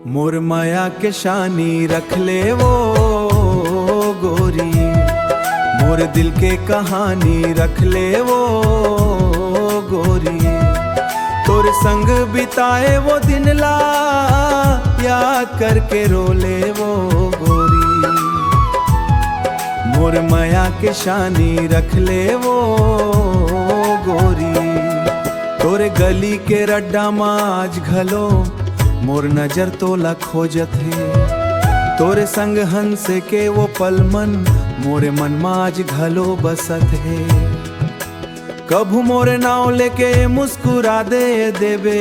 मोर माया के शानी रख ले वो गोरी, मोर दिल के कहानी रख ले वो गोरी। तोर संग बिताए वो दिन ला याद करके रोले वो गोरी। मोर माया के शानी रख ले वो गोरी। तोरे गली के रड्डा माज घलो मोर नजर तोला खोजत है। तोरे संग हंस के वो पलमन मोरे मन माज घलो बसत है। कभू मोरे नाव लेके मुस्कुरा दे देबे,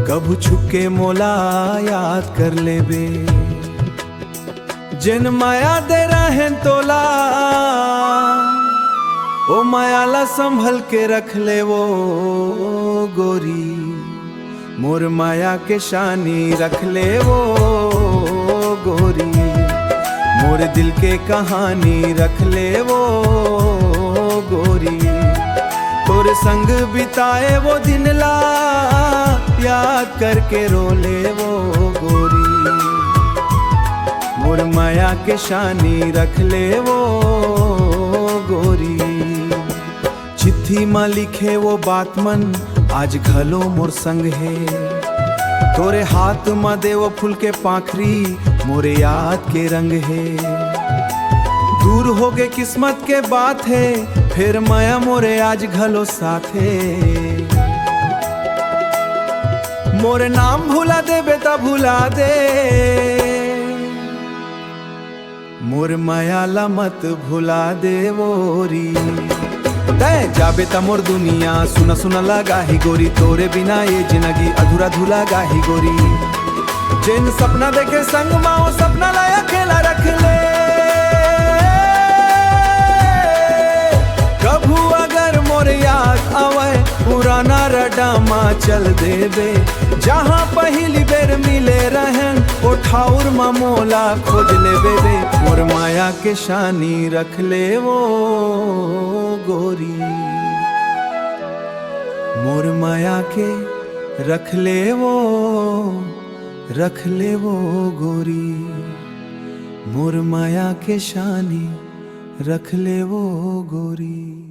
कभू छुपके मोला याद कर लेबे। जिन माया दे रहें तोला ओ मायाला संभल के रख ले वो गोरी। मोर माया के शानी रख ले वो गोरी। मोर दिल के कहानी रख ले वो गोरी। तोरे संग बिताए वो दिन ला याद करके रोले वो गोरी। मोर माया के शानी रख ले वो गोरी। चिट्ठी माँ लिखे वो बात मन आज घलो मोर संग है। तोरे हाथ माँ देव फूल के पाखरी मोरे याद के रंग है। दूर हो गए किस्मत के बात है, फिर माया मोरे आज घलो साथ है। मोरे नाम भुला दे बेटा भुला दे, मोर माया ला मत भुला दे वोरी। तय जाबे ता मोर दुनिया सुना सुना लगा ही गोरी। तोरे बिना ये जिंदगी अधूरा धुला गाही गोरी। जिन सपना देखे संग माओ सपना लाया खेला रख ले। कभू अगर मोर याद आवे पुराना रडामा चल देबे। जहाँ पहली बेर मिले रहन ओ ठाउर मा मोला खोज लेबे बे। मोर माया के शानी रख ले वो गोरी। मोर माया के रख ले वो गोरी। मोर माया के शानी रख ले वो गोरी।